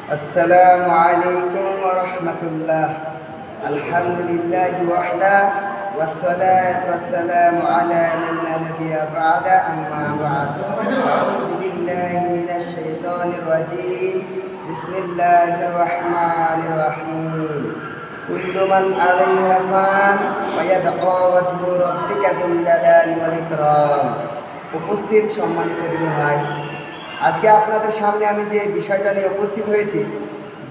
السلام عليكم ورحمة الله. الحمد لله وحده والصلاة والسلام على من لا نبي بعد. أما بعد، أعوذ بالله من الشيطان الرجيم. بسم الله الرحمن الرحيم. كل من عليها فان ويبقى وجه ربك ذو الجلال والإكرام. উপস্থিত সম্মানিত দিনী ভাই, আজকে আপনাদের সামনে আমি যে বিষয়টা নিয়ে উপস্থিত হয়েছি,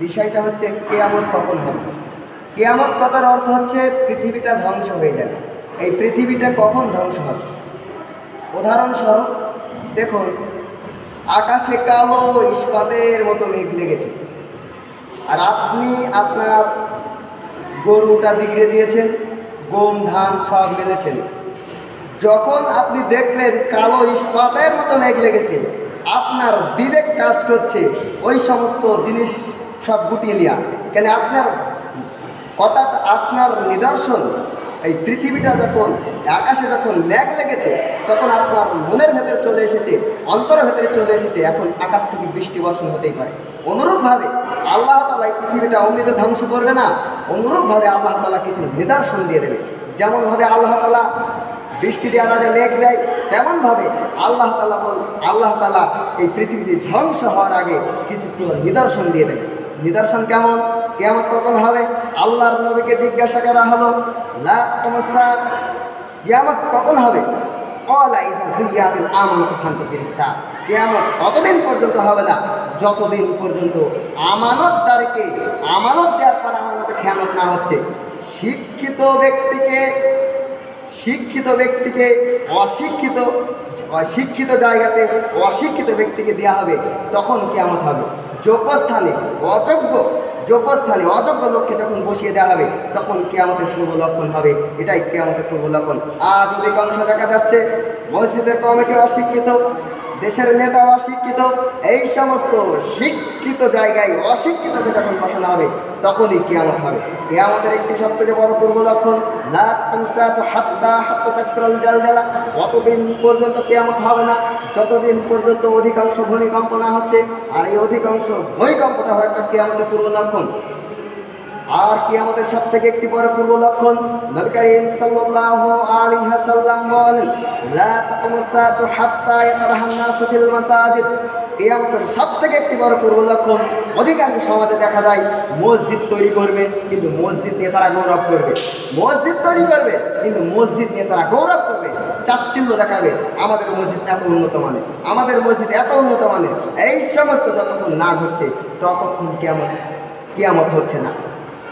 বিষয়টা হচ্ছে কিয়ামত কখন হবে। কিয়ামত কথার অর্থ হচ্ছে পৃথিবীটা ধ্বংস হয়ে যাবে। এই পৃথিবীটা কখন ধ্বংস হবে? উদাহরণস্বরূপ দেখুন, আকাশে কালো ইস্পাতের মতো মেঘ লেগেছে, আর আপনি আপনার গরুটা বিগড়ে দিয়েছেন, গম ধান সব মেলেছেন। যখন আপনি দেখলেন কালো ইস্পাতের মতো মেঘ লেগেছে, আপনার বিবেক কাজ করছে ওই সমস্ত জিনিস সব গুটিয়ে নেওয়া। কেন আপনার কথাটা, আপনার নিদর্শন, এই পৃথিবীটা যখন আকাশে যখন মেঘ লেগেছে, তখন আপনার মনের ভেতরে চলে এসেছে, অন্তরের ভেতরে চলে এসেছে, এখন আকাশ থেকে বৃষ্টি বর্ষণ হতেই পারে। অনুরূপভাবে আল্লাহ তাআলা এই পৃথিবীটা অমৃত ধ্বংস করবে না, অনুরূপভাবে আল্লাহ তাআলা কিছু নিদর্শন দিয়ে দেবে। যেমনভাবে আল্লাহ তাআলা বৃষ্টি দেওয়ার আগে মেঘ দেয়, তেমনভাবে আল্লাহ তাআলা এই পৃথিবীতে ধ্বংস হওয়ার আগে কিছু নিদর্শন দিয়ে দেবে। নিদর্শন কেমন? কিয়ামত কখন হবে? আল্লাহর নবীকে জিজ্ঞাসা করা হলো, কিয়ামত কখন হবে? কিয়ামত ততদিন পর্যন্ত হবে না যতদিন পর্যন্ত আমানতদারকে আমানত দেওয়ার পর আমানতে খেয়ানত না হচ্ছে। শিক্ষিত ব্যক্তিকে অশিক্ষিত জায়গাতে অশিক্ষিত ব্যক্তিকে দেওয়া হবে, তখন কিয়ামত হবে। যোগ্য স্থানে অযোগ্য লোককে যখন বসিয়ে দেওয়া হবে, তখন কিয়ামতের পূর্ব লক্ষণ হবে। এটাই কিয়ামতের পূর্ব লক্ষণ। আজ অধিকাংশ দেখা যাচ্ছে মসজিদের কমিটি অশিক্ষিত, দেশের নেতা অশিক্ষিত, এই সমস্ত শিক্ষিত জায়গায় অশিক্ষিতকে যখন বসানো হবে, তখনই কিয়ামত হবে। কিয়ামতের একটি সবথেকে বড় পূর্ব লক্ষণ, অতদিন পর্যন্ত কিয়ামত হবে না যতদিন পর্যন্ত অধিকাংশ ভূমিকম্প না হচ্ছে। আর এই অধিকাংশ ভূমিকম্পটা হয় একটা কিয়ামতের পূর্ব লক্ষণ। আর কিয়ামতের সবথেকে একটি বড় পূর্ব লক্ষণ, নবী করিম সাল্লাল্লাহু আলাইহি ওয়াসাল্লাম বলেন, লা তাকুমুস সাআতু হাত্তা ইয়াকরাহান নাসু ফিল মাসাজিদ। কিয়ামতের সবথেকে একটি বড় পূর্ব লক্ষণ, অধিকাংশ সমাজে দেখা যায় মসজিদ তৈরি করবে, কিন্তু মসজিদ নিয়ে তারা গৌরব করবে। মসজিদ তৈরি করবে, কিন্তু মসজিদ নিয়ে তারা গৌরব করবে, চাচ্ছিল্য দেখাবে, আমাদের মসজিদ এত উন্নত মানের, আমাদের মসজিদ এত উন্নত মানের। এই সমস্ত যতক্ষণ না ঘটছে, ততক্ষণ কিয়ামত হচ্ছে না।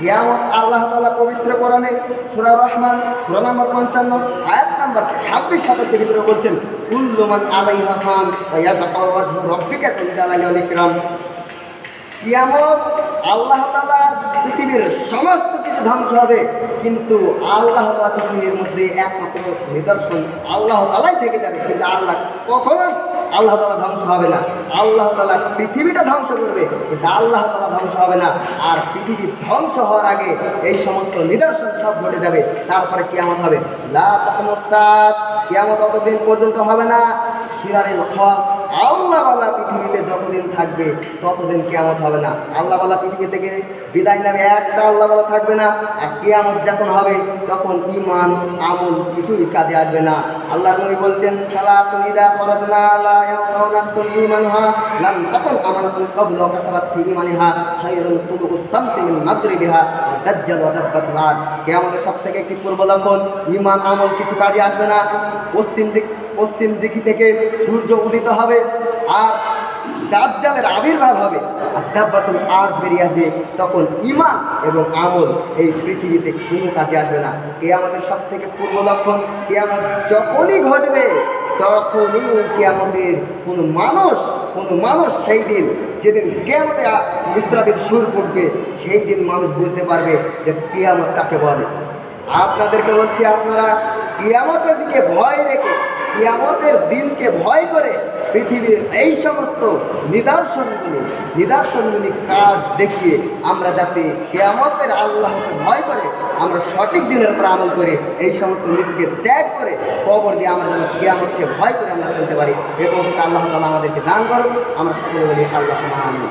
কিয়ামত আল্লাহ তাআলা পবিত্র কোরআনে সূরা রহমান সূরা নম্বর 55 আয়াত নম্বর 26-27 ভিতরে বলছেন, কুল্লু মান আলাইহা ফান ওয়া ইয়াবকা ওয়াজহু রাব্বিকা যুল জালালি ওয়াল ইকরাম। কিয়ামত আল্লাহ তাআলা পৃথিবীর সমস্ত কিছু ধ্বংস হবে, কিন্তু আল্লাহ তাআলা পৃথিবীর মধ্যে একমাত্র নিদর্শন আল্লাহ তাআলাই থেকে যাবে। কিন্তু আল্লাহ তাআলা ধ্বংস হবে না। আল্লাহ তাআলা পৃথিবীটা ধ্বংস করবে, কিন্তু আল্লাহ তাআলা ধ্বংস হবে না। আর পৃথিবী ধ্বংস হওয়ার আগে এই সমস্ত নিদর্শন সব ঘটে যাবে, তারপরে কিয়ামত হবে। লা তাকুমুস সাআত, কিয়ামত ততদিন পর্যন্ত হবে না। শিরারিল হক, আল্লাহ ওয়ালা পৃথিবীতে যতদিন থাকবে ততদিন কিয়ামত হবে না। আল্লাহ ওয়ালা পৃথিবী থেকে বিদায় নেবে, একটা আল্লাহ ওয়ালা থাকবে না। আর কিয়ামত যখন হবে, তখন ঈমান আমল কিছুই কাজে আসবে না। আল্লাহর নবী বলছেন, সালাতুন ইযা খরাজনা লা ইয়ানফাউ নাফসুন ঈমানুহা লাম তাকুন আমানাতুন ক্বাবলা ওয়া কাসাবাত ফি ঈমানিহা খায়রুন তুলুউস শামসি মিন মাগরিবিহা ওয়া দাজ্জাল ওয়া দাব্বাত নার। কিয়ামতের সবথেকে একটি পূর্ব লক্ষণ, ঈমান আমল কিছু কাজে আসবে না। পশ্চিম দিক থেকে সূর্য উদিত হবে, আর দাজ্জালের আবির্ভাব হবে, আর দাব্বাতুল আরদ বেরিয়ে আসবে। তখন ঈমান এবং আমল এই পৃথিবীতে কোনো কাজে আসবে না। কিয়ামতের সবথেকে পূর্ব লক্ষণ, কিয়ামত যখনই ঘটবে তখনই কিয়ামতের কোনো মানুষ সেই দিন, যেদিন কিয়ামতে ইসরাফিল সুর ফুটবে, সেই দিন মানুষ বুঝতে পারবে যে কিয়ামত কাকে বলে। আপনাদেরকে বলছি, আপনারা কিয়ামতের দিকে ভয় রেখে, কিয়ামতের দিনকে ভয় করে পৃথিবীর এই সমস্ত নিদর্শনগুলি কাজ দেখিয়ে আমরা যাতে কিয়ামতের আল্লাহকে ভয় করে আমরা সঠিক দিনের উপর আমল করে এই সমস্ত নীতিকে ত্যাগ করে কবর দিয়ে আমরা যেন কিয়ামতকে ভয় করে আমরা চলতে পারি। এবং আল্লাহ তাআলা আমাদেরকে দান করুন। আমরা সকলে বলি আল্লাহুম্মা আমিন।